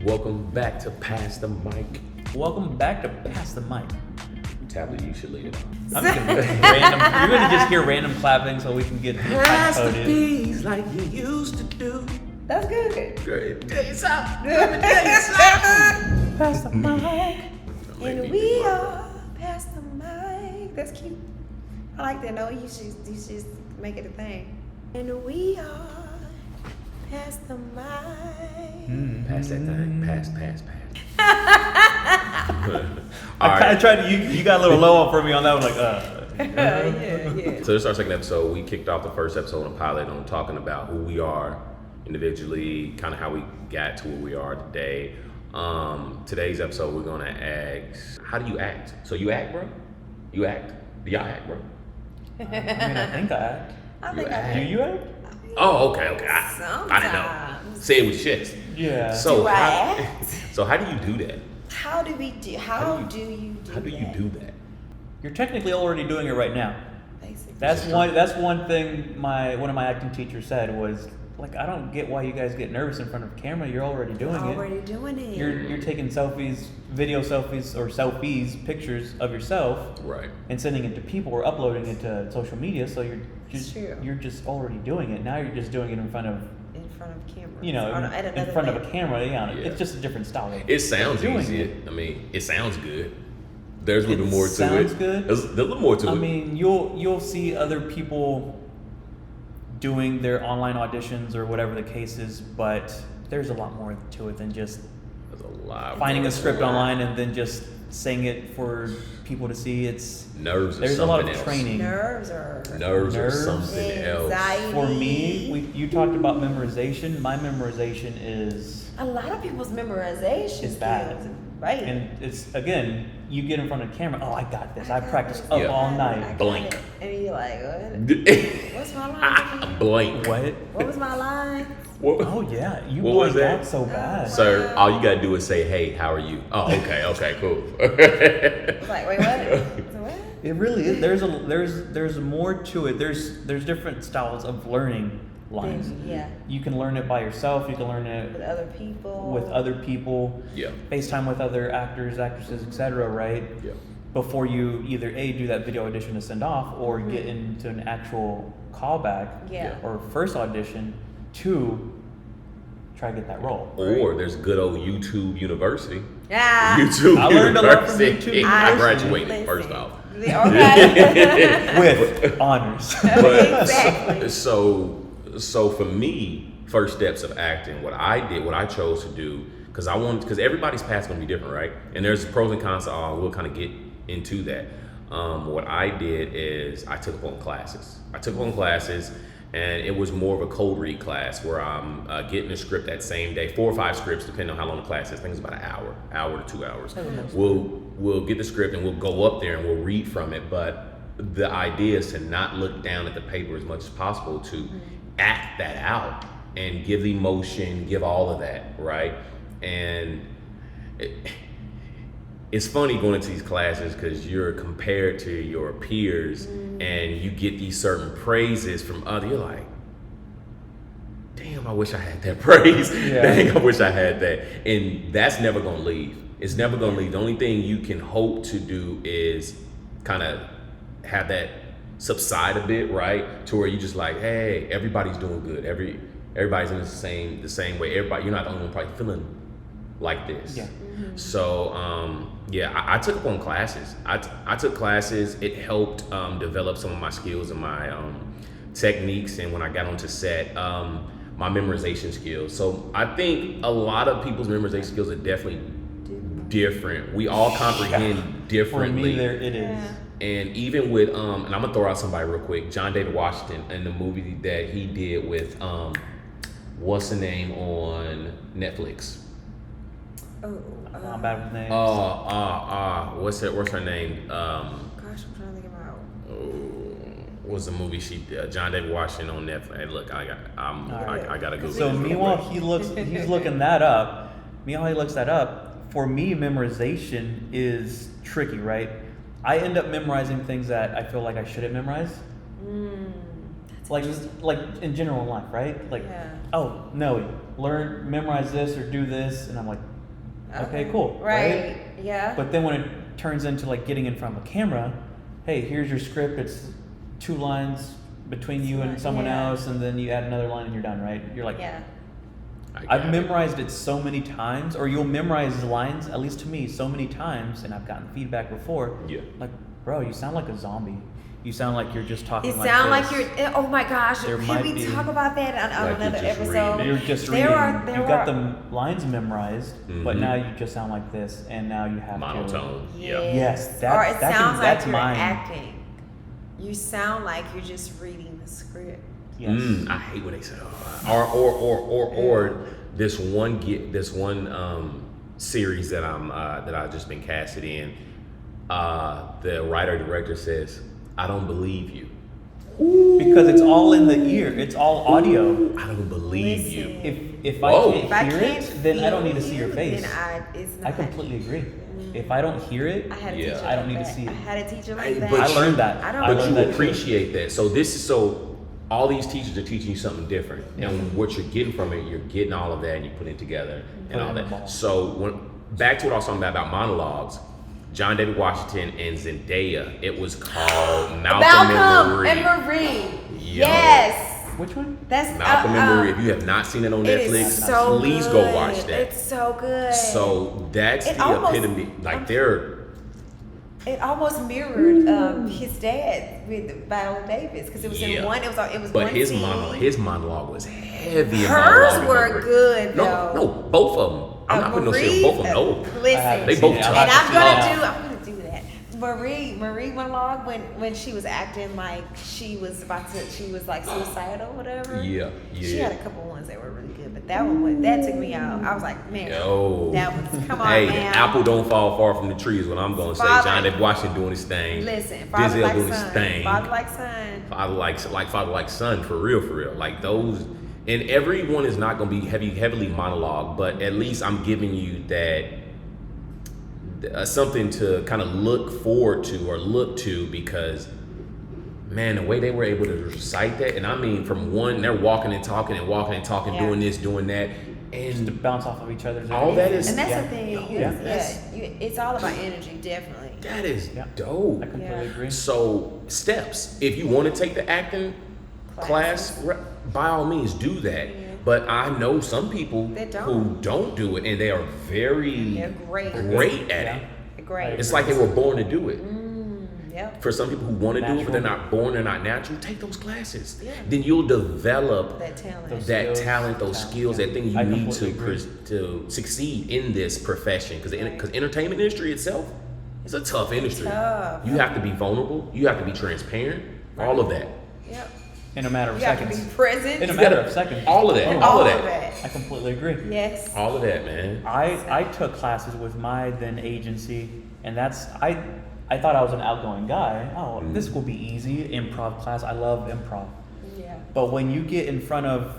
Welcome back to Pass the Mic. Welcome back to Pass the Mic. Tablet, you should lead it off. I'm just gonna random. You're gonna just hear random clapping so we can get Pass the coded. peas like you used to do. That's good. Great days out. Pass the mic. And we are past the mic. That's cute. I like that. No, you should make it a thing. And we are past the mic. Pass that thing. Pass. I tried to. You got a little low for me on that one. Like, Yeah. So this is our second episode. We kicked off the first episode on Pilot on talking about who we are individually, kind of how we got to where we are today. Today's episode, we're gonna ask, how do you act? So you act, bro? You act? Do y'all act, bro? I think I act. I think act. I Do you act? Oh, okay. I didn't know. Sometimes. Say it with your chest. Yeah. So Do I how, act? So how do you do that? How do you do How do you that? do that? You're technically already doing it right now. Basically. That's one thing one of my acting teachers said was, like, I don't get why you guys get nervous in front of a camera. You're already doing it. Doing it. You're taking selfies, video selfies, or selfies, pictures of yourself, Right. and sending it to people or uploading it to social media. So you're just already doing it. Now you're just doing it in front of camera. in front of a camera. Yeah. It's just a different style. It sounds doing easy. it. I mean, it sounds good. There's a little It more to it. sounds good. There's a little more to it. I mean, you'll see other people doing their online auditions or whatever the case is, but there's a lot more to it than just There's a lot. finding more. a script online and then just saying it for people to see. Nerves are There's a lot something of else. training. Nerves are something else. anxiety. For me, you talked about memorization. My memorization is A lot of people's memorization It's bad. skills, right? and it's, again, you get in front of the camera. Oh, I got this. I practiced Yeah. up all I night. got Blank. it. And you're like, what? What's my line? again? Blank. What? What was my line? What? Oh yeah, you What was blanked that? out so bad. Sir, all you gotta do is say, "Hey, how are you?" Oh, okay, cool. I was like, wait, what? So what? It really is. There's more to it. There's different styles of learning lines. Yeah. You can learn it by yourself. You can learn With it other people. with other people. Yeah. FaceTime with other actors, actresses, etc. Right? Yeah. Before you either do that video audition to send off, or get into an actual callback, Yeah. or first audition to try to get that role. Or there's good old YouTube University. Yeah. YouTube I learned a lot from University. YouTube I University. graduated first off. Okay. With honors. But Exactly. so for me, first steps of acting, what I chose to do, because everybody's path's gonna be different, right? And there's pros and cons to all. We'll kind of get into that. What I did is I took up on classes. And it was more of a cold read class where I'm getting a script that same day, 4 or 5 scripts, depending on how long the class is. I think it's about an hour to 2 hours. We'll get the script and we'll go up there and we'll read from it. But the idea is to not look down at the paper as much as possible, to act that out and give the emotion, give all of that, right? And it's funny going into these classes because you're compared to your peers and you get these certain praises from others. You're like, damn, I wish I had that praise. Yeah. Dang, I wish I had that. And that's never going to leave. It's never going to leave. The only thing you can hope to do is kind of have that subside a bit, right? To where you just like, hey, everybody's doing good. Everybody's in the same way. You're not the only one probably feeling like this. Yeah. So I took up on classes. I took classes. It helped develop some of my skills and my techniques. And when I got onto set, my memorization skills. So I think a lot of people's memorization skills are definitely different. We all comprehend differently. For me, it is. Yeah. And even with and I'm gonna throw out somebody real quick, John David Washington, in the movie that he did with what's the name on Netflix? I'm bad with names. What's her name? Gosh, I'm trying to think about. What's the movie John David Washington on Netflix? Hey, look, I gotta Google. So it real meanwhile, quick. he's looking that up. Meanwhile, he looks that up. For me, memorization is tricky, right? I end up memorizing things that I feel like I shouldn't memorize. That's Like just like in general life, right? Like, Yeah. oh no, memorize this or do this, and I'm like, okay, cool, Right. Yeah. But then when it turns into like getting in front of a camera, hey, here's your script. It's 2 lines between you and someone else, and then you add another line and you're done, right? You're like, yeah. I've memorized it so many times, or you'll memorize the lines, at least to me, so many times, and I've gotten feedback before. Yeah. Like, bro, you sound like a zombie. You sound like you're just talking It like sound this. like you're. Oh my gosh! There Can might we be- talk about that on Like you're another just episode? reading. You're just There reading. are- there You've got are- the lines memorized, but Mhm. now you just sound like this, and now you have Monotone. Yeah. Yes, or that- it that sounds can- that's like you're mine. acting. You sound like you're just reading the script. To. Yes. I hate when they say, or this one series that I've just been casted in. The writer director says, "I don't believe you." Because it's all in the ear. It's all audio. I don't believe Listen. you. If Whoa. I If I can't hear can't it, then I don't need to feel see your you, face. then it's not. I completely agree. If I don't hear it, I had a Yeah. teacher. I don't like need to that. see it. I had a teacher Hey, like that. but I learned that. I don't- I But learned you that too. appreciate that. So all these teachers are teaching you something different, and what you're getting from it, you're getting all of that, and you put it together and Put it all in the that. ball. So back to what I was talking about monologues. John David Washington and Zendaya. It was called Malcolm and Marie. Yo. Yes. Which one? That's Malcolm and Marie. If you have not seen it on it is Netflix, so please good. go watch that. It's so good. So that's It the almost- epitome. Like they're It almost mirrored his dad with Viola Davis because it was in Yeah. one. It was But one his scene. monologue was heavy. in Hers monologue were number. good No, though. no, both of them. I'm not putting no shit on both of them. No, Listen, They both seen it. tough. I'll and have to see it. I'm gonna do that. Marie monologue when she was acting like she was like suicidal or whatever. Yeah, She yeah. had a couple ones that were really good, but that took me out. I was like, man, Yo. that was come on, Hey, man. the apple don't fall far from the tree is what I'm gonna say. Father- John David Washington doing his thing. Listen, father Denzel like doing his son, thing. father like son. Father like son, for real. Like those, and everyone is not gonna be heavily monologue, but at least I'm giving you that something to kind of look forward to or look to, because man, the way they were able to recite that, and I mean from one, they're walking and talking, Yeah. doing this, doing that, Just to and bounce off of each other's all that is And that's yeah. the thing. It's all about energy, definitely. that is Yeah. dope. I completely Yeah. agree. So steps, if you want to take the acting class, by all means do that. Yeah. But I know some people That don't. who don't do it, and they are very They're great. great at Yeah. it. They're great. It's like they were born to do it. Yep. For some people who want to do it, but they're Natural. not born, they're not natural, take those classes. Yeah. Then you'll develop That talent. Those that skills, talent, those talent, skills, yeah. that thing you I need to completely agree. to succeed in this profession. Because Right. entertainment industry itself is a tough industry. tough. You have to be vulnerable. You have to be transparent. All of that. Yep. In a matter of You have to be seconds. present. In a matter of seconds. All of that. Oh, All of All of that. I completely agree. Yes. All of that, man. I took classes with my then agency, and I thought I was an outgoing guy. Oh, this will be easy. Improv class. I love improv. Yeah. But when you get in front of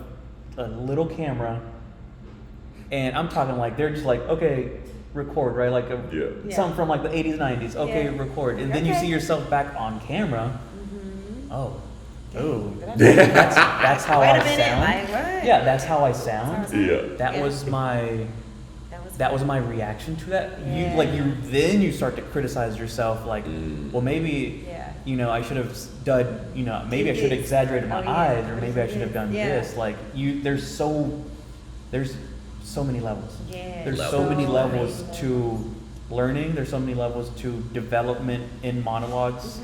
a little camera, and I'm talking like they're just like, okay, record, right? Like Yeah. Yeah. something from like the 80s, 90s. Okay, Yeah. record. And then you Okay. see yourself back on camera. Oh. Ooh. Wait That's how a I minute. sound. Like what? Yeah, that's how I sound. Yeah. That Yeah. was my that was my reaction to that. Yeah. Then you start to criticize yourself, like, well, maybe, Yeah. I should have done, maybe I should have exaggerated my Oh, yeah. eyes, or maybe I should have done Yeah. this. Like, there's so many levels. Yeah. There's so Levels. many So levels many to learning. There's so many levels to development in monologues,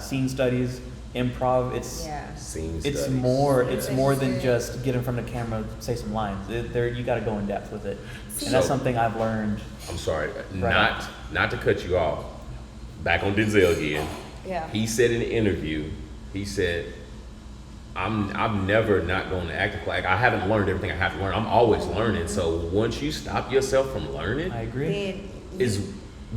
scene studies, improv. Yeah. Scene It's studies. more. Scene It's more than studies. just get in front of the camera, say some lines. You got to go in depth with it, So- and that's something I've learned. I'm sorry, Right. not to cut you off. Back on Denzel again. Yeah. He said in the interview, he said, I'm never not going to act class. I haven't learned everything I have to learn. I'm always learning. So once you stop yourself from learning, I agree. Then is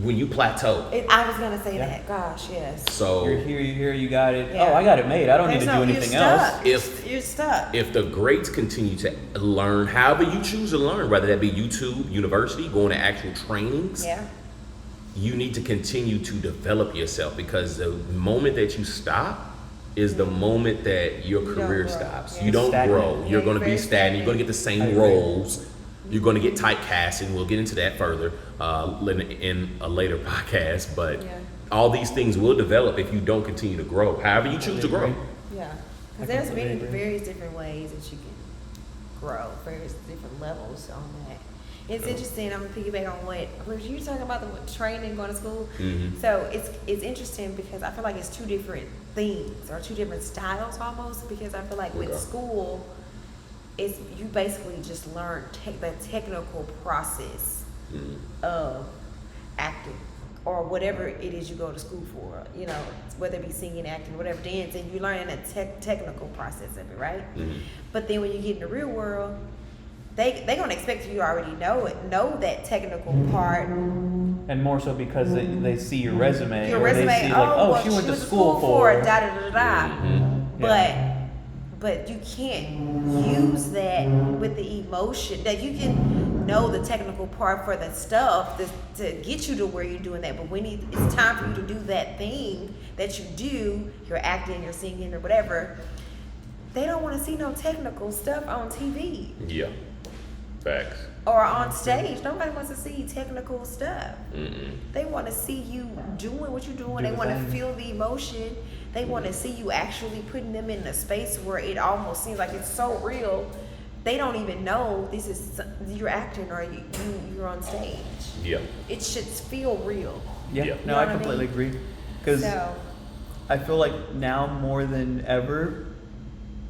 when you plateau. I was gonna say Yeah. that. Gosh, yes. So You're here, you got it. Yeah. Oh, I got it made. I don't need There's to do no- anything you're else. stuck. If- You're stuck. if the greats continue to learn, however you choose to learn, whether that be YouTube, university, going to actual trainings, Yeah. you need to continue to develop yourself, because the moment that you stop is the moment that your You career don't grow. stops. Yeah. You don't Stagnant. grow. You're Yeah, going to be very stagnant. You're going to get the I same agree. roles. You're going to get typecast, and we'll get into that further in a later podcast. But Yeah. all these things will develop if you don't continue to grow. However you choose to grow. Yeah, I because there's completely many agree. various different ways that you can grow, various different levels on that. It's interesting. I'm gonna piggyback on what you were talking about, the training, going to school. Mhm. So it's interesting because I feel like it's two different things or two different styles almost. Because I feel like with Okay. school, it's you basically just learn the technical process of acting or whatever it is you go to school for. You know, whether it be singing, acting, whatever, dancing, you learn that technical process of it, right? Mhm. But then when you get in the real world, they gonna expect you already know that technical part. And more so because they see your resume. Your or resume, they see like, oh, oh, well, she went to was school for. da da da da. Yeah. But you can't use that with the emotion. That you can know the technical part for the stuff to get you to where you're doing that. But when it's time for you to do that thing that you do, you're acting, you're singing, or whatever. They don't want to see no technical stuff on TV Yeah. Facts. or on stage. Nobody wants to see technical stuff. Mm-mm. They want to see you doing what you're doing. Do They the want to thing. feel the emotion. They want to see you actually putting them in a space where it almost seems like it's so real. They don't even know this is you're acting or you're on stage. Yeah. It should feel real. Yeah, Yeah. no, You know I what I completely mean? agree. Because So I feel like now more than ever,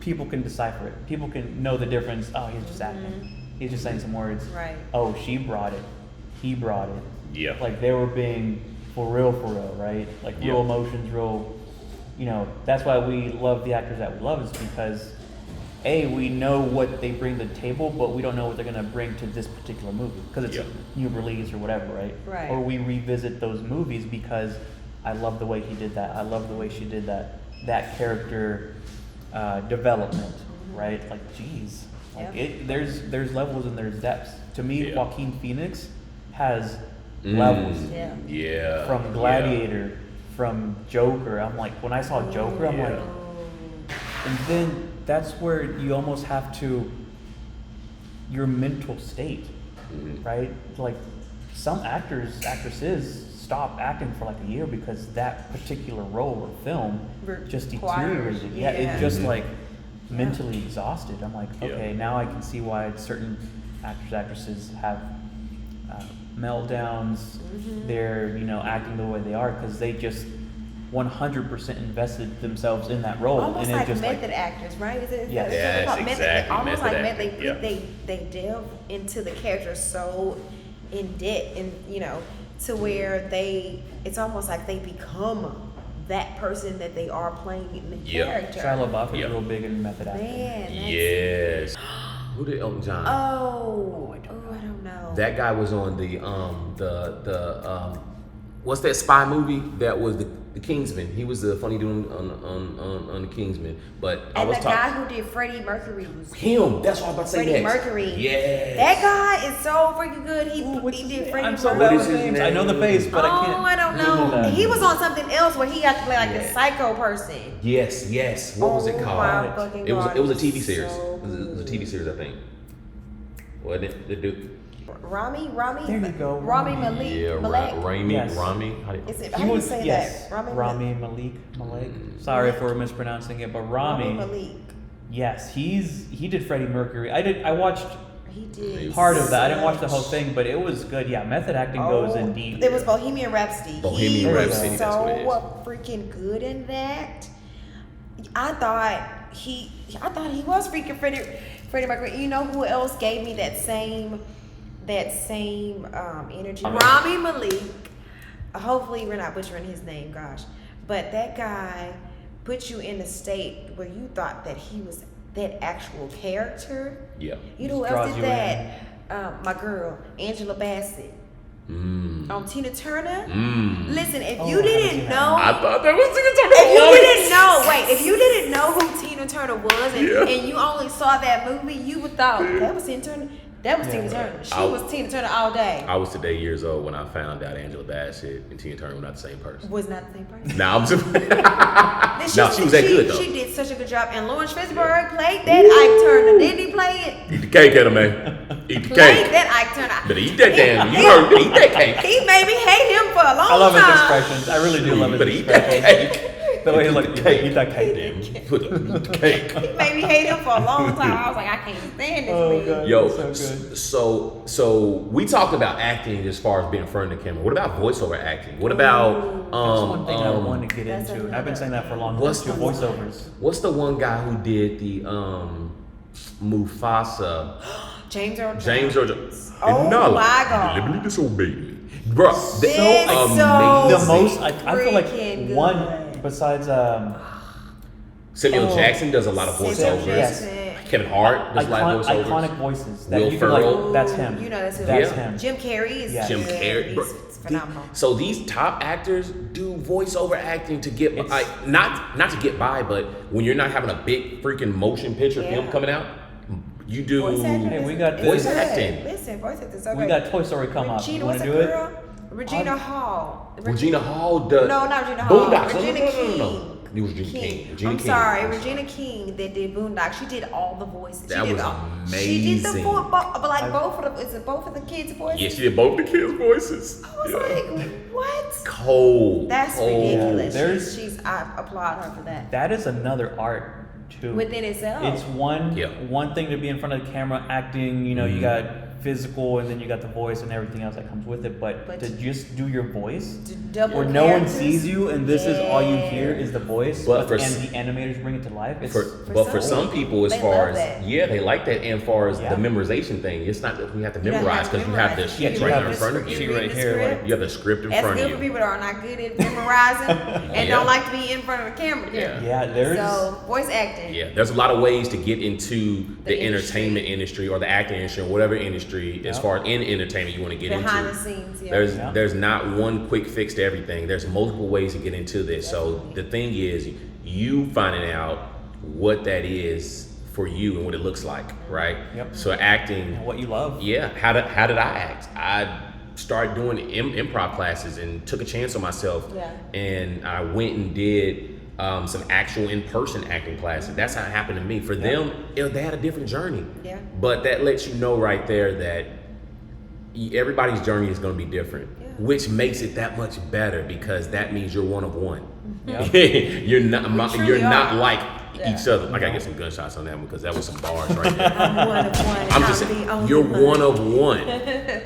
people can decipher it. People can know the difference. Oh, he's just acting. He's just saying some words. Right. Oh, she brought it. He brought it. Yeah. Like they were being for real, right? Like real Yeah. emotions, real. You know, that's why we love the actors that we love, is because we know what they bring to the table, but we don't know what they're gonna bring to this particular movie because it's Yeah. a new release or whatever, right? Right. Or we revisit those movies because I love the way he did that. I love the way she did that. That character development, right? Like, geez, like Yep. there's levels and there's depths. To me, Yeah. Joaquin Phoenix has levels Yeah. Yeah. from Gladiator, from Joker. I'm like, when I saw Joker, I'm Yeah. like, and then that's where you almost have to your mental state, right? Like some actresses stop acting for like a year because that particular role or film just Requires- deteriorated. Yeah, yeah. it's just like mentally exhausted. I'm like, Yeah. okay, now I can see why certain actresses have meltdowns. They're acting the way they are because they just 100% invested themselves in that role, almost and like it just method actors, right? Is it? Yes. is it Yes, called method? exactly, Almost method like acting, they delve into the character so in depth, and to where it's almost like they become that person that they are playing in the Yeah. character. Shia LaBeouf is Yeah. real big in method acting. Man, that's, Yes. Who did Elton John? Oh, I don't know. That guy was on the what's that spy movie that was the Kingsman? He was the funny dude on the Kingsman. But I and was the guy talking who did Freddie Mercury was him. That's what I was about to say Freddie next. Mercury. Yes. That guy is so freaking good. He did Freddie I'm so Mercury. bad What with is his names. I know the name? face, but I can't. I don't remember know. that. He was on something else where he had to play like the Yeah. psycho person. Yes. What was it Oh called? my fucking It was God, it was a it's TV series. so It was a TV series, I think. Wasn't it? The dude. Rami. There you go, Rami Rami. Malik. Yeah, Malek. Rami. Yes. Rami. How do you- Is it, He how do you was say yes, that? Rami Malik. Sorry if we're mispronouncing it, but Rami Rami. Malik. Yes, he did Freddie Mercury. I watched He did part of that. I didn't watch the whole such- thing, but it was good. Yeah, method acting goes in deep. It was Bohemian Rhapsody. Bohemian he Rhapsody, was that's so what it is. freaking good in that. I thought he was freaking Freddie Mercury. You know who else gave me that same energy? Rami Malik. Hopefully we're not butchering his name, gosh. But that guy put you in a state where you thought that he was that actual character. Yeah. You know who Just else draws did you that? My girl, Angela Bassett. On Tina Turner. Listen, if Oh, you I haven't didn't seen know, I thought that was Tina Turner. if you didn't know, if you didn't know who Tina Turner was, and, Yeah. and you only saw that movie, you would thought that was Tina Turner. That was Yeah. Tina Turner. She I- was Tina Turner all day. I was today years old when I found out Angela Bassett and Tina Turner were not the same person. Was not the same person. Nah, I'm just. Then No, she was that good though. She did such a good job. And Lawrence Fishburne played that Ike Turner. Didn't he play it? Eat the cake, Etta man. Eat the Played cake. that Ike Turner. Better eat that damn. You heard me. Eat that cake. He made me hate him for a long time. I love his expressions. I really do love his Better eat that expressions. cake. The way he's like, Cake. eat that cake. Put the cake. He made me hate him for a long time. I was like, I can't stand this Oh, man. God. Yo, So good. so we talked about acting as far as being in front of the camera. What about voiceover acting? What about That's one thing I want to get That's into. And I've been saying that for a long time. What's Too, the- voiceovers. what's the one guy who did the Mufasa? James Earl Jones. James Earl Jones. Oh And Nala my God. deliberately disobeyed me, bro. It's so so The most, I feel like freaking one, good. besides, Samuel Oh. Jackson does a lot of Samuel voiceovers. Jackson. Kevin Hart does a lot of voiceovers. iconic voices. That Will you can, Ferrell. like, that's him. You know that's him. That's Yeah. him. Jim Carrey is Yeah. Jim good. Carrey, bro. He's phenomenal. So these top actors do voiceover acting to get It's- like not to get by, but when you're not having a big freaking motion picture Yeah. film coming out, you do. Voice acting Hey, is- we got is voice good. acting. Listen, voice acting is so We great. got Toy Story come up. Regina, You what's want the to do it? girl? Regina Hall. Regina Hall does. No, not Regina Hall. Boondocks. Regina King. It was Regina King. Regina I'm King. sorry, Regina King that did Boondocks. She did all the voices. That she did was She did the amazing. but like both of the is it both of the kids' voices? Yes, she did both the kids' voices. I was Yeah. like, what? Cold. That's cold. ridiculous. There's- I applaud her for that. That is another art, too. Within itself. It's one Yeah. one thing to be in front of the camera acting, you know, you got physical and then you got the voice and everything else that comes with it, but to just do your voice to double where no one characters. sees you and this is all you hear Yeah. is the voice, But for and s- the animators bring it to life. It's For some people, as they far love as that. they like that, and far as Yeah. the memorization thing, it's not that we have to You don't memorize have to because you have the memorize. sheet Yeah, right you there in have front the of you. sheet read right the here, script. like- You have the script in That's front good of for you. people that are not good at memorizing and Yeah. don't like to be in front of a camera. Yeah. yeah, there's So voice acting. Yeah, there's a lot of ways to get into the The entertainment industry or the acting industry or whatever industry, as Yeah. far as in entertainment you want to get Behind into. the scenes, yeah. Yeah. There's not one quick fix to everything. There's multiple ways to get into this. So the thing is, you finding out what that is for you and what it looks like, right? Yep. So acting, and what you love. yeah. How did I act? I started doing improv classes and took a chance on myself. Yeah. And I went and did some actual in-person acting classes. That's how it happened to me. For them, they had a different journey. Yeah. But that lets you know right there that everybody's journey is going to be different, Yeah. which makes it that much better because that means you're one of one. Yeah. you're not. truly You're not are. like Yeah. each other. I gotta get some gunshots on that one because that was some bars right there. I'm one of one. I'm just the saying, only you're one of one.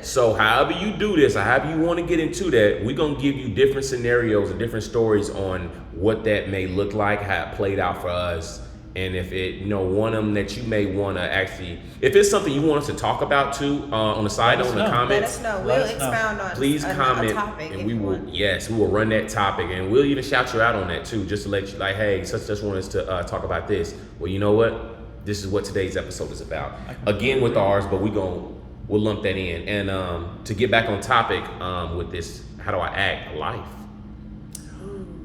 So however you do this, or however you want to get into that, we're gonna give you different scenarios and different stories on what that may look like, how it played out for us, and if it, one of them that you may want to actually, if it's something you want us to talk about too, on the side Let note us in the know. Let comments. us know. Let We'll us know. expound on Please a comment, topic and if we you will. want. Yes, we will run that topic, and we'll even shout you out on that too, just to let you like, hey, such just want us to talk about this. Well, you know what? This is what today's episode is about. Again with ours, but we'll lump that in. And to get back on topic with this, how do I act? Life.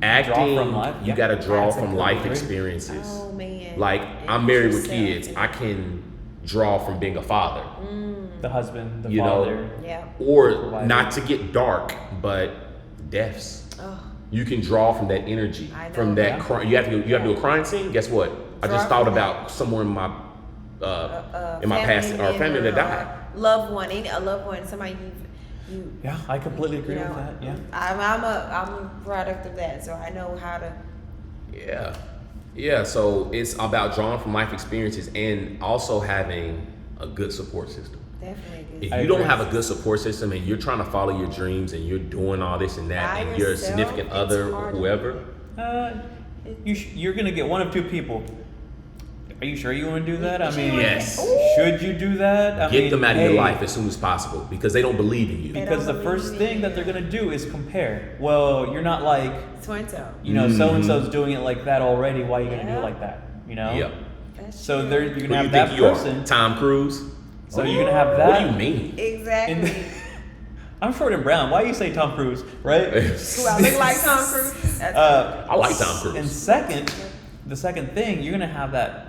Acting, Draw from life, you yeah. got to draw from Absolutely. life experiences. Oh man. Like And I'm married with yourself kids, too. I can draw from being a father. The husband, the You know, father. Yeah. Or Provider. not to get dark, but deaths. Oh, You can draw from that energy, I know. from that. Yeah. You have to do a crying scene. Guess what? I Draw just thought from about someone in my past or family that died. Loved one, a loved one, somebody you. Yeah, I completely agree You know, with that. Yeah. I'm a product of that, so I know how to. Yeah. So it's about drawing from life experiences and also having a good support system. Definitely If good. you don't have a good support system and you're trying to follow your dreams and you're doing all this and that, By and your yourself, significant it's other or hard. whoever, You're gonna get one of two people. Are you sure you want to do that? I mean, Yes. should you do that? I get mean, them out of hey, your life as soon as possible because they don't believe in you. They Because the don't first believe thing in that they're gonna do is compare. Well, you're not like, So and so. so and so's doing it like that already. Why are you gonna do Yeah. it like that? You know. Yeah. That's So true. there, you're Who gonna do you have that think you are? person. Tom Cruise? So you're gonna have that. What do you mean? Exactly. I'm short and brown. Why you say Tom Cruise, right? Who I look like Tom Cruise? That's I like Tom Cruise. And second, the second thing, you're gonna have that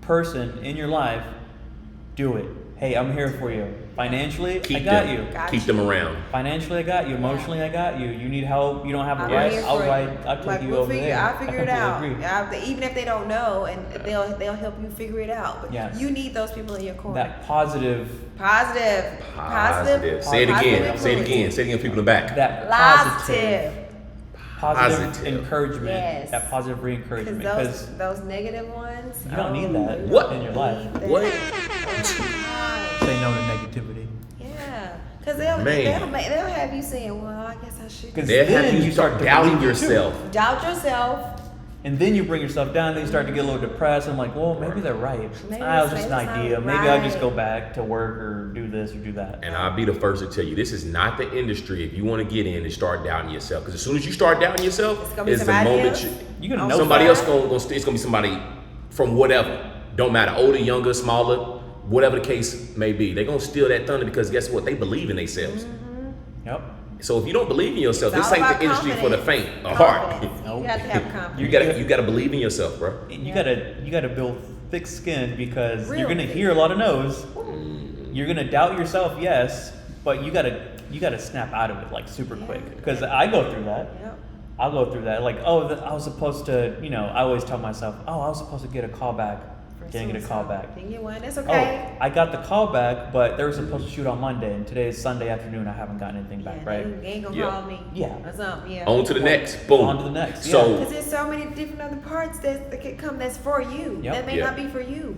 person in your life do it. Hey, I'm here for you. Financially, Keep I got them. you. Got Keep you. them around. Financially, I got you. Emotionally, I got you. You need help. You don't have a I'm ride. here I'll for you. ride. I'll take Like, you we'll over figure, there. I'll figure it I out. completely agree. Even if they don't know, and they'll help you figure it out. But Yeah. you need those people in your corner. That positive, Positive. Say it again. Positive Say it again. Say it again. People in the back. that Positive. positive encouragement. Yes. That positive re-encouragement. Because Because those negative ones. you don't need that What? in your life. What? Say no to negativity. Yeah, because they'll have you saying, "Well, I guess I should." Because They'll have then you start doubting yourself. Doubt yourself. And then you bring yourself down, then you start to get a little depressed. I'm like, well, maybe they're right. Maybe It was it's- just maybe an it's idea. not Maybe I'll just right. go back to work or do this or do that. And I'll be the first to tell you, this is not the industry if you want to get in and start doubting yourself. Because as soon as you start doubting yourself, It's gonna be is the somebody moment else. You're gonna know somebody that. else it's gonna be somebody from whatever. Don't matter, older, younger, smaller, whatever the case may be. They're gonna steal that thunder because guess what? They believe in themselves. Yep. So if you don't believe in yourself, It's this all ain't about the industry for the faint confidence. of heart. Confidence. Nope. You have to have confidence. You gotta believe in yourself, bro. And you Yeah. gotta build thick skin because Real you're gonna thick. hear a lot of no's. You're gonna doubt yourself, yes, but you gotta snap out of it like super Yeah. quick. Because I go through that. Yep. I'll go through that. Like, oh, I was supposed to, I always tell myself, oh, I was supposed to get a call back. Didn't get a call back. Didn't get one. That's okay. Oh, I got the call back, but they were supposed to shoot on Monday, and today is Sunday afternoon. I haven't gotten anything back, Yeah, right? They ain't gonna Yeah. call me. Yeah. Or something. Yeah. On to the next. Boom. On to the next, So yeah. Because there's so many different other parts that could come that's for you. Yep. That may Yeah. not be for you.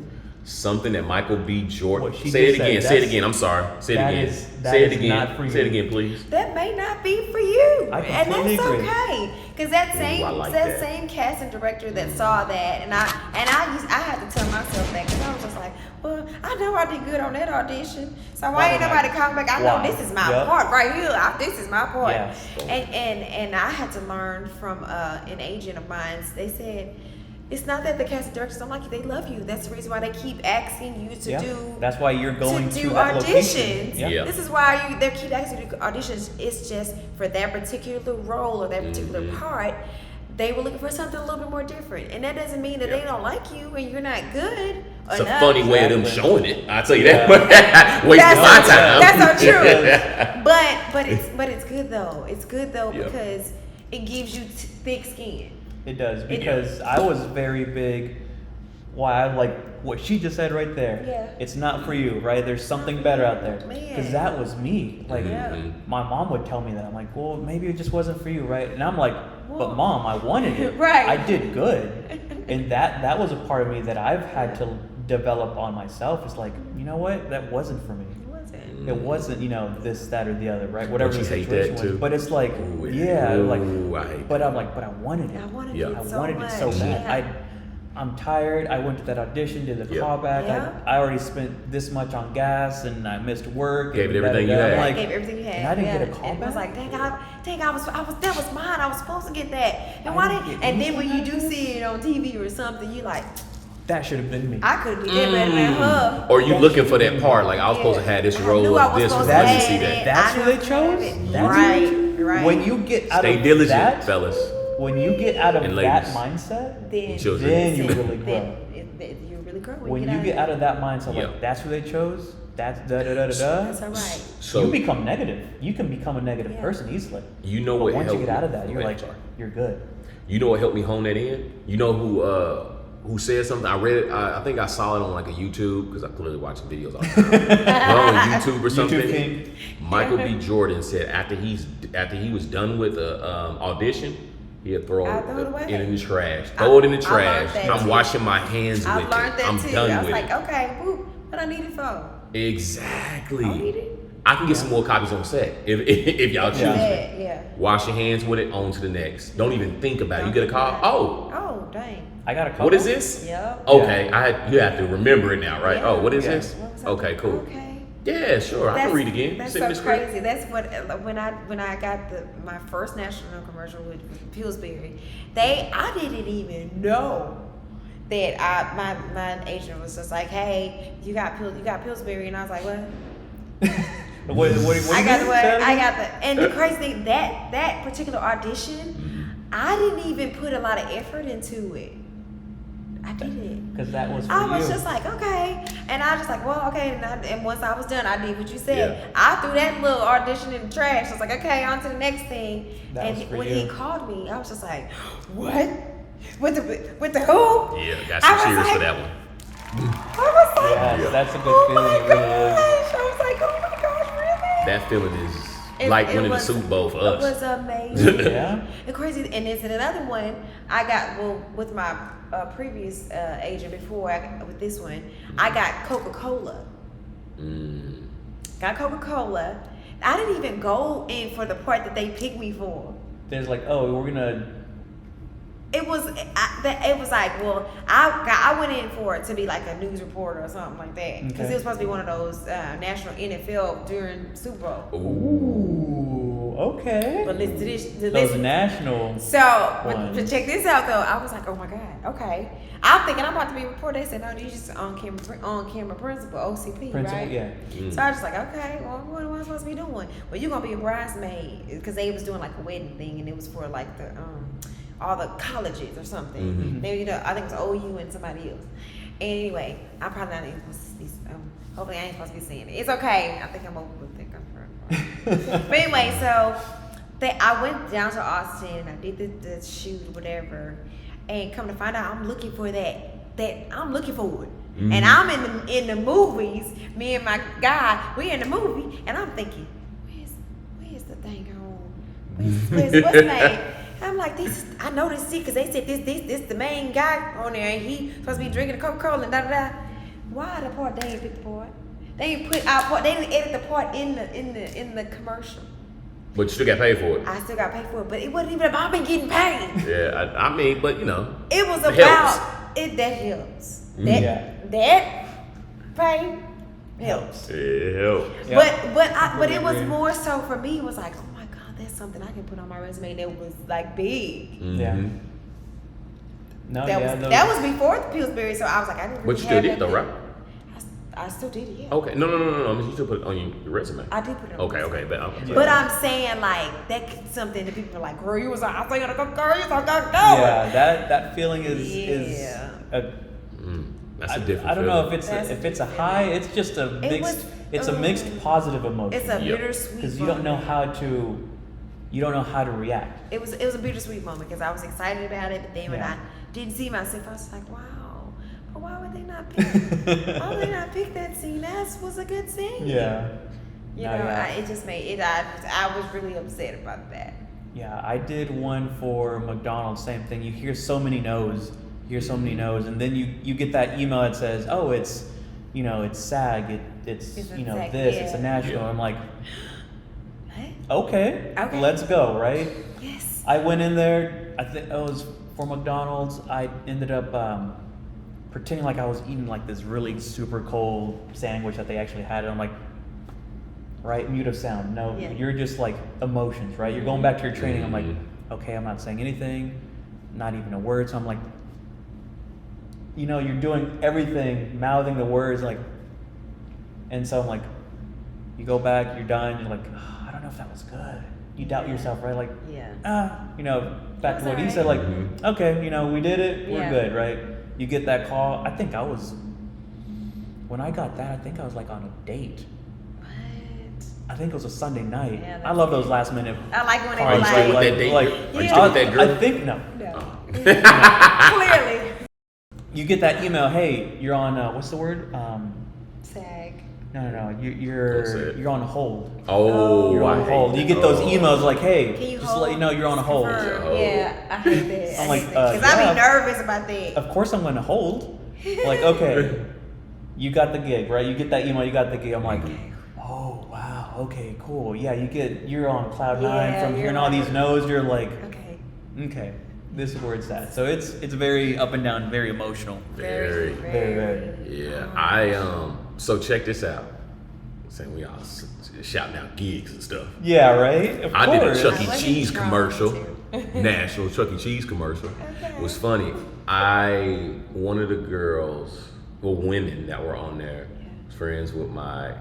something that Michael B. Jordan. What she Say it just said, again. Say it that's- again. I'm sorry. Say it that again. is- that Say it is again. not for Say it you. again, please. That may not be for you. I And completely that's agree. okay. Because that same I like that. same casting director that saw that, and I had to tell myself that because I was just like, well, I know I did good on that audition, so why ain't nobody calling back? I know Why? this is my Yep. part right here. This is my part. Yeah. And I had to learn from an agent of mine. They said, it's not that the casting directors don't like you; they love you. That's the reason why they keep asking you to Yeah. do. That's why you're going to do that auditions. location. Yeah. This is why they keep asking you to do auditions. It's just for that particular role or that particular part. They were looking for something a little bit more different, and that doesn't mean that they don't like you and you're not good. It's a enough. funny way of them Exactly. showing it. I'll tell you Yeah. that. Wasting That's my so time. That's so true. but it's good though. It's good though Yeah. because it gives you thick skin. It does, because I was very big. Why I like what she just said right there. Yeah. It's not for you, right? There's something better out there. Man. Because that was me. Like, Yeah. my mom would tell me that. I'm like, well, maybe it just wasn't for you, right? And I'm like, Whoa. but mom, I wanted it. Right. I did good. And that was a part of me that I've had to develop on myself. It's like, you know what? That wasn't for me. It wasn't. It wasn't, this, that, or the other, right? Whatever Don't the you hate situation that was. too? But it's like, Ooh, yeah, like, ooh, I hate but I'm like, but I wanted it. I wanted Yeah. it I so wanted much. it so bad. Yeah. I'm tired. I went to that audition, did the Yeah. callback. Yeah. I already spent this much on gas, and I missed work. Gave and it everything you da-da-da. had. I'm like, Gave everything you had. and I didn't get a And call it was back? like, dang, I was that was mine. I was supposed to get that. And I why didn't didn't? get And then when you anything do out of see it on TV or something, you like, that should have been me. I could do that better than her. Or you looking for that part, like I was supposed to have this I role knew I of was this, supposed but to I didn't have see it. that. That's I who knew they I was gonna have chose? it. That's Right, who they- right. When you get out Stay of diligent, that, fellas. when you get out of And that ladies. mindset, then, Children. then you really grow. you really grow. When you get out of that mindset, Yeah. like that's who they chose, that's da-da-da-da-da, That's all right. So you become negative. You can become a negative Yeah. person easily. you know But what once you helped get out of me- that, you're Okay, like, sorry. you're good. You know what helped me hone that in? You know who said something? I read it. I think I saw it on like a YouTube because I clearly watching videos all the time. But on YouTube or something. YouTube king. Michael B. Jordan said after he was done with the audition, he'd throw I'll throw it away. it in the trash. Throw it in the I trash. learned that I'm too. washing my hands I with learned it. that I'm too. done I was with like, it. okay, whoop, what I need it for? Exactly. I need it. I can get some more copies on set if y'all choose. Yeah. Yeah. Wash your hands with it. On to the next. Don't even think about it. You get a call. Oh, Oh, dang. I got a couple. what is this? Yep. Okay, you have to remember it now, right? Yeah. Oh, what is Yeah. this? What was that? Okay, cool. Okay. Yeah, sure. I can read again. That's Send me so the script. crazy. That's what when I got my first national commercial with Pillsbury, I didn't even know that my agent was just like, hey, you got Pillsbury, and I was like, what? What do you I got mean? what? Say that I again? got the and the crazy thing that particular audition, I didn't even put a lot of effort into it. I did it. Because that was for I you. was just like, okay. And I was just like, well, okay. And once I was done, I did what you said. Yeah. I threw that little audition in the trash. I was like, okay, on to the next thing. That and was for when you. he called me, I was just like, what? With the who? Yeah, got I some was cheers like- for that one. I was like, Yeah, that's a good oh feeling. my It really is. gosh. I was like, oh my gosh, really? That feeling is It- like it winning the was- Super Bowl for It us. was amazing. Yeah. The crazy, and it's another one I got. Well, with my previous agent before with this one, I got Coca-Cola. Got Coca-Cola. I didn't even go in for the part that they picked me for. There's like, oh, we're gonna. It was like, well, I went in for it to be like a news reporter or something like that, because Okay. it was supposed to be one of those national NFL during Super Bowl. Ooh, okay. But listen to this. Those national. So, ones. but check this out though. I was like, oh my god, okay. I'm thinking I'm about to be a reporter. They said, no, these just on camera principal, OCP, Principal, right? yeah. So I was just like, okay, well, what am I supposed to be doing? Well, you're gonna be a bridesmaid, because they was doing like a wedding thing, and it was for like the all the colleges or something. Mm-hmm. They, I think it was OU and somebody else. Anyway, I'm probably not even supposed to be. Hopefully, I ain't supposed to be saying it. It's okay. I think I'm over with it. But anyway, so I went down to Austin. I did the shoot, whatever, and come to find out, I'm looking for that I'm looking for it. Mm-hmm. And I'm in the movies. Me and my guy, we in the movie, and I'm thinking, where's the thing on? What's the name? I'm like, I know this because they said this the main guy on there, and he supposed to be drinking the Coca-Cola and da. Why the part? They ain't pick the part. They ain't put our part. They didn't edit the part in the commercial. But you still got paid for it. I still got paid for it, but it wasn't even about me getting paid. Yeah, I mean, but you know. It was It about it. That helps. Yeah. That pay helps. It helps. Yeah. But it was Agree. more so for me. It was like, oh my god, that's something I can put on my resume that was like big. Yeah. Mhm. No, That yeah. was that was before the Pillsbury, so I was like, I didn't. But Really you still have did though, nothing. right? I still did it. Yeah. Okay. No. I mean, you still put it on your resume. I did put it on. Okay. my Okay. resume. But, okay. But I'm saying like that's something that people are like, girl, you was like, I think I go, girl, you was like, go. Yeah, that feeling is Yeah. That's a different. I don't know feeling. if it's a high. It's just a It mixed. was, It's a mixed positive emotion. It's a Yep. bittersweet. Because you don't know moment. how to react. It was a bittersweet moment because I was excited about it, but then when Yeah. I didn't see myself, I was like, wow. But why would they not pick? why would they not pick that scene? That was a good scene. Yeah. You No, know, yeah. it just made it. I was really upset about that. Yeah, I did one for McDonald's. Same thing. You hear so many no's. And then you get that email that says, "Oh, it's SAG. It's It's a this. SAG, It's a yeah. national." Yeah. I'm like, What? okay, Okay. let's go, right? Yes. I went in there. I think it was for McDonald's. I ended up pretending like I was eating like this really super cold sandwich that they actually had. And I'm like, right, mute of sound. No, Yeah. you're just like emotions, right? You're going back to your training. I'm like, Mhm. okay, I'm not saying anything, not even a word. So I'm like, you're doing everything, mouthing the words, like, and so I'm like, you go back, you're done. You're like, I don't know if that was good. You doubt yourself, right? Like, Yeah. back to That's what he alright. said, like, Mhm. okay, we did it, we're Yeah. good, right? You get that call. When I got that, I think I was like on a date. What? I think it was a Sunday night. Yeah, I love those last minute. I like when they Are were you still with like, that date? like, Are you Yeah. still with that girl? I think no. no. Clearly. You get that email. Hey, you're on. What's the word? SAG. No. Don't say You're it. you're on hold. Oh, You're on I hate hold. You that. get those Oh. emails like, hey, Can you just hold? to let you know you're on a hold. Confirm. Yeah. Yeah, I hate that. I'm like, because I yeah. be nervous about that. Of course I'm going to hold. Like, okay, you got the gig, right? You get that email, you got the gig. I'm like, oh wow, okay, cool. Yeah, you're on cloud nine Yeah, from you're hearing all like- these no's. You're like, Okay. this is where it's at. So it's very up and down, very emotional. Very. Very. Yeah, so check this out. Saying we all shouting out gigs and stuff. Yeah, right. Of I did a course. Chuck I E. wasn't Cheese trying commercial, to. national Chuck E. Cheese commercial. Okay. It was funny. One of the girls, women that were on there, was friends with my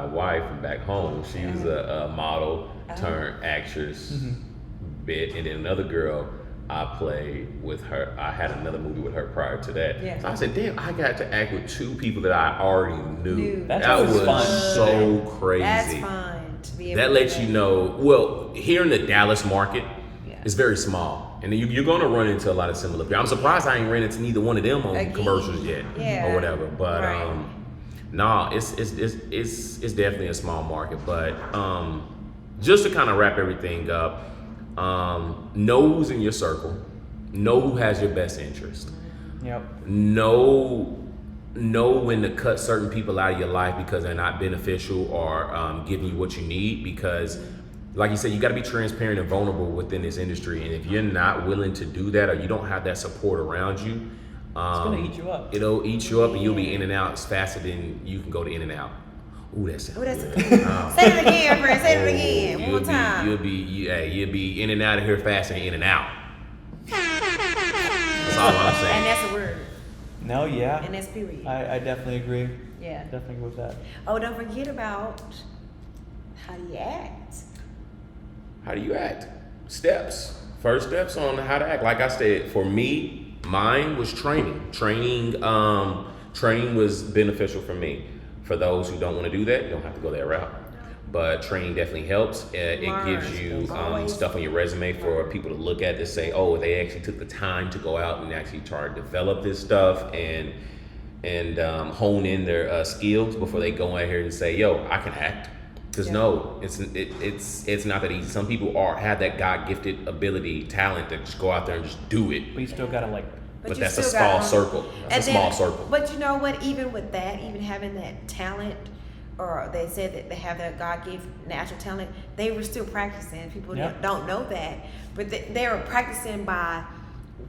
wife from back home. She was a model turned actress bit, and then another girl I played with her. I had another movie with her prior to that. Yeah. So I said, damn, I got to act with 2 people that I already knew. That's That always was fun. so crazy. That's fun to be able That to lets do you that. know, well, here in the Dallas market, Yeah. it's very small. And you're going to run into a lot of similar people. I'm surprised I ain't ran into neither one of them on Again. commercials yet Yeah. or whatever. But Right. nah, it's definitely a small market. But just to kind of wrap everything up, know who's in your circle, know who has your best interest, Yep. know when to cut certain people out of your life because they're not beneficial or giving you what you need. Because, like you said, you got to be transparent and vulnerable within this industry. And if you're not willing to do that, or you don't have that support around you, It's gonna eat you up. it'll eat you up, and you'll be in and out faster than you can go to in and out. Ooh, that sounds Ooh, that's good. Say it again, friend. Say it again. One You'll more be- time. You'll be in and out of here faster than in and out. That's all I'm And saying. that's a word. No, yeah. And that's period. I definitely agree. Yeah. Definitely agree with that. Oh, don't forget about how do you act. How do you act? Steps. First steps on how to act. Like I said, for me, mine was training. Training was beneficial for me. For those who don't want to do that, you don't have to go that route. But training definitely helps. It gives you Always. stuff on your resume for people to look at to say, oh, they actually took the time to go out and actually try to develop this stuff and hone in their skills before they go out here and say, yo, I can act. Because no, it's not that easy. Some people have that God gifted ability, talent to just go out there and just do it. But you still gotta But you that's a still small gotta- circle. That's a small circle. But you know what? Even with that, even having that talent, or they said that they have that God-given natural talent, they were still practicing. People Yep. don't know that, but they were practicing by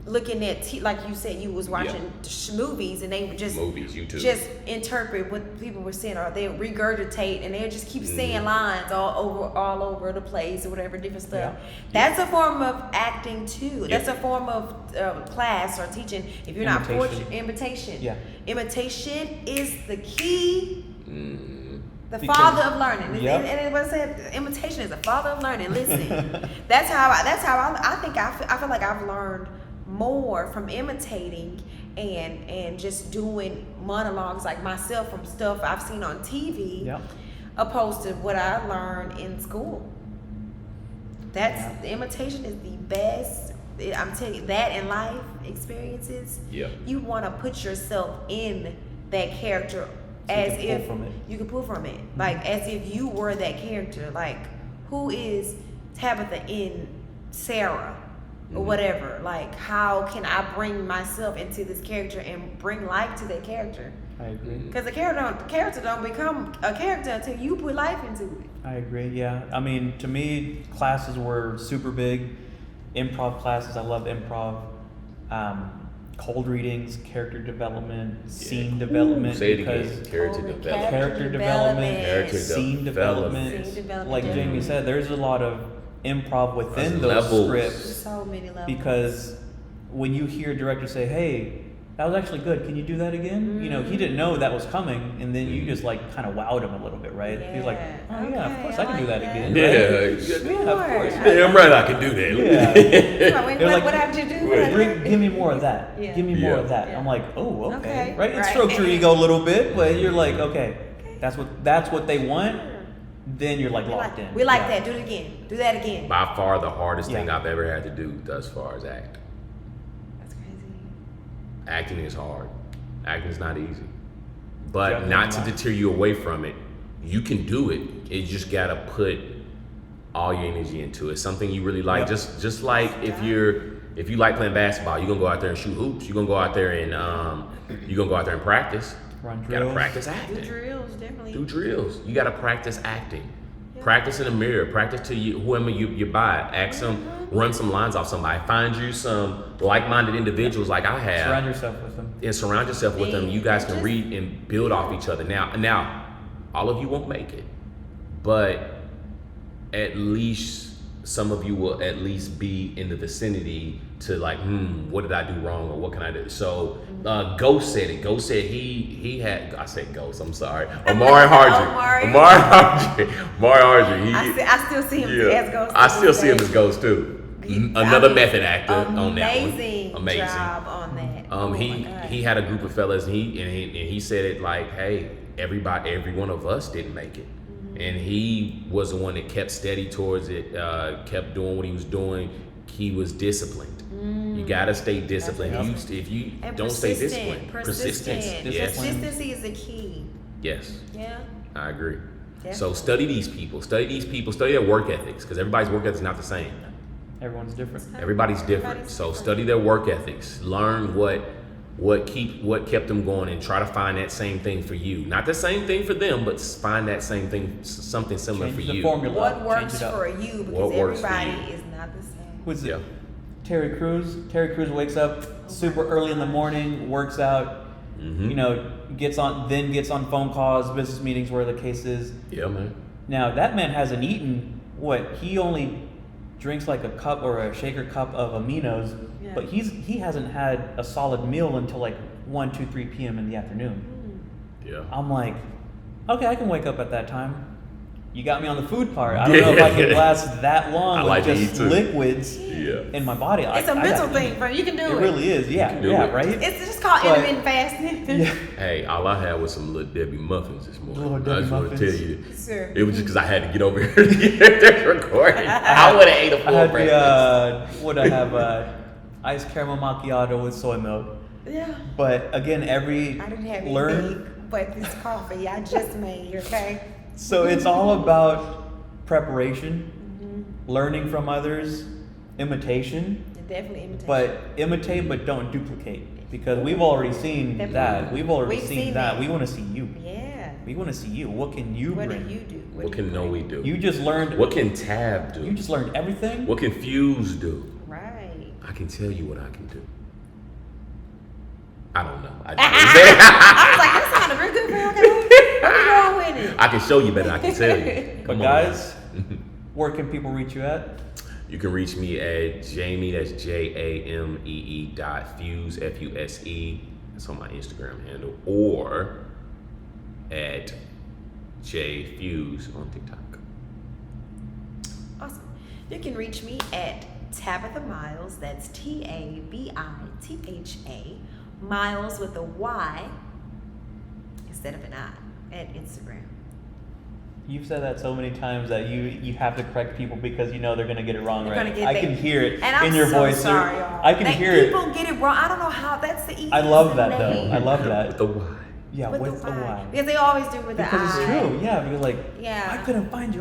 looking at like you said, you was watching movies, and they would just YouTube. just interpret what people were saying, or they would regurgitate, and they would just keep Mm-hmm. saying lines all over the place or whatever, different stuff. Yeah. That's a form of acting too. That's Yeah. a form of class or teaching. If you're not Imitation. fortunate, imitation. Yeah. Imitation is the key. The Because- father of learning. Yep. And it was said, imitation is the father of learning. Listen, that's how I think I feel like I've learned more from imitating and just doing monologues like myself from stuff I've seen on TV, Yep. opposed to what I learned in school. The imitation is the best. I'm telling you, that in life experiences, Yeah. you want to put yourself in that character So you as can pull if from it. you can pull from it, like as if you were that character. Like, who is Tabitha in Sarah or whatever? Like, how can I bring myself into this character and bring life to that character? I agree. Because the character don't become a character until you put life into it. I agree. Yeah. I mean, to me, classes were super big. Improv classes. I love improv. Cold readings, character development, scene development. Say it because again. Character Holy development. Character development, Character scene development. Scene development, Like yeah. Jamie said, there's a lot of improv within There's those levels. scripts. So many levels. Because when you hear a director say, "Hey, that was actually good. Can you do that again?" You know, he didn't know that was coming, and then you just like kind of wowed him a little bit, right? He's like, "Oh yeah, of Okay, course I I can do like that that. again." Yeah, right? Yeah, of course. damn right I can do that. Yeah. Wait, They're like, what did you do? What did I do? Give me more of that. Yeah. Give me more Yeah. of that. Yeah. I'm like, oh, okay, Okay, right? It right. strokes your ego a little bit, but you're like, okay, that's what they want. Then you're like locked in. We like Yeah. that. Do it again. Do that again. By far the hardest thing Yeah. I've ever had to do thus far is act. That's crazy. Acting is hard. Acting is not easy. But Definitely not to not. deter you away from it. You can do it. You just gotta put all your energy into it. Something you really like. Yep. Just like if you like playing basketball, you're gonna go out there and shoot hoops. You're gonna go out there and practice. Run You gotta drills. practice Do acting. drills, definitely. Do drills. You gotta practice acting. Yeah. Practice in the mirror. Practice to you, whoever you buy. Ask them, run some lines off somebody. Find you some like-minded individuals like I have. Surround yourself with them. And surround yourself with them. You guys can Just- read and build off each other. Now, all of you won't make it, but at least some of you will at least be in the vicinity to like, what did I do wrong or what can I do? So Ghost said it. Ghost said he had. I said Ghost. I'm sorry. Amari Hardy. Amari. Amari Hardy. I still see him as Ghost. I still see him as Ghost too. Another method actor on that one. Amazing job on that. He had a group of fellas, and he said it like, hey, every one of us didn't make it, and he was the one that kept steady towards it, kept doing what he was doing. He was disciplined. You gotta stay disciplined. If you don't stay disciplined, persistence. Yes. Consistency is the key. Yes. Yeah. I agree. Definitely. So study these people. Study their work ethics, because everybody's work ethic is not the same. Everyone's different. Everybody's different. So study their work ethics. Learn what kept them going, and try to find that same thing for you. Not the same thing for them, but find that same thing, something similar Change for the you. formula. What works Change it up. for you? Because What works for everybody you. is not the same. Who's it? Yeah. Terry Crews. Terry Crews wakes up super early in the morning, works out, gets on phone calls, business meetings, where the case is. Yeah, man. Now that man hasn't eaten he only drinks like a cup or a shaker cup of aminos, but he hasn't had a solid meal until like 1, 2, 3 p.m. in the afternoon. Yeah. I'm like, okay, I can wake up at that time. You got me on the food part. I don't know if I can last that long with just liquids in my body. It's a mental thing, bro. You can do it. It really is, right? It's just called intermittent fasting. Hey, all I had was some Little Debbie muffins this morning. Little Debbie I just want to muffins. tell you. Sure. It was just because I had to get over here to get this recording. I would have ate a full breakfast. Would I have iced caramel macchiato with soy milk? Yeah. But again, I didn't have anything but this coffee I just made, okay? So it's all about preparation, learning from others, imitation. Definitely imitation. But imitate, but don't duplicate, because we've already seen that. We've seen that. We want to see you. Yeah. We want to see you. What can you bring? What do you do? What can Noe do? You just learned. What can Tab do? You just learned everything. What can Fuse do? Right. I can tell you what I can do. I don't know. I was like, that sounded real good, bro. Okay, where we going with it? I can show you better than I can tell you. But guys, where can people reach you at? You can reach me at Jamie, that's JAMEE .fuse, FUSE. That's on my Instagram handle. Or at JFuse on TikTok. Awesome. You can reach me at Tabitha Miles, that's TABITHA, Miles with a Y instead of an I, at Instagram. You've said that so many times that you have to correct people because you know they're gonna get it wrong, They're right? gonna get can hear it and in your voice. Sorry, y'all. I can hear it. People get it wrong. I don't know how. That's the easiest. I love that name. though. I love that. With the Y. Yeah, with the Y. Because they always do with the Because I. it's true. Yeah, because like, Yeah. I couldn't find you.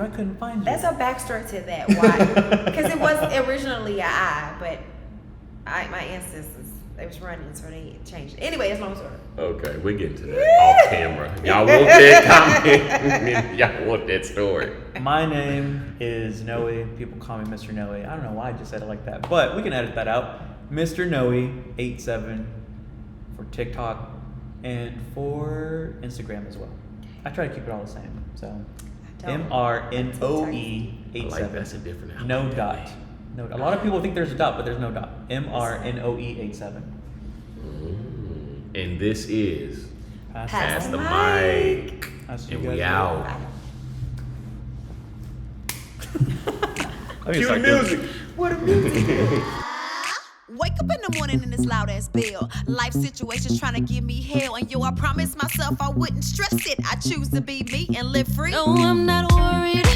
That's a backstory to that. Why? Because it was originally an I, but my ancestors, they was running, so they changed it. Anyway, that's long story. Okay, we're getting to that off camera. Y'all want that comment? Y'all want that story? My name is Noe. People call me Mr. Noe. I don't know why I just said it like that, but we can edit that out. Mr. Noe 87 for TikTok and for Instagram as well. I try to keep it all the same. So MRNOE 87. I like that's a different. No dot. No. A lot of people think there's a dot, but there's no dot. MRNOE 87. And this is Pass the the mic. And we out. Cue the music. What a music. Wake up in the morning in this loud ass bell. Life situations trying to give me hell. And yo, I promised myself I wouldn't stress it. I choose to be me and live free. No, I'm not worried.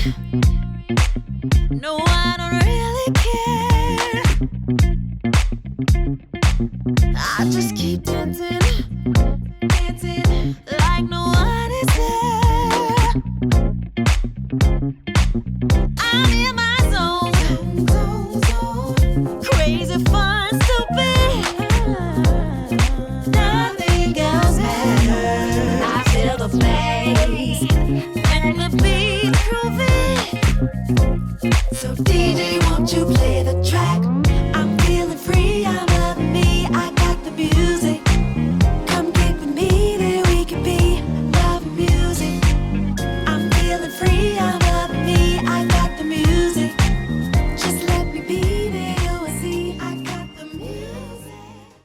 No, I don't really care. I just keep dancing, dancing like no one is there. I'm in my zone, zone, zone. Crazy fun, stupid. Nothing else matters. I feel the bass and the beat grooving. So DJ, won't you play the track? I'm feeling free. I'm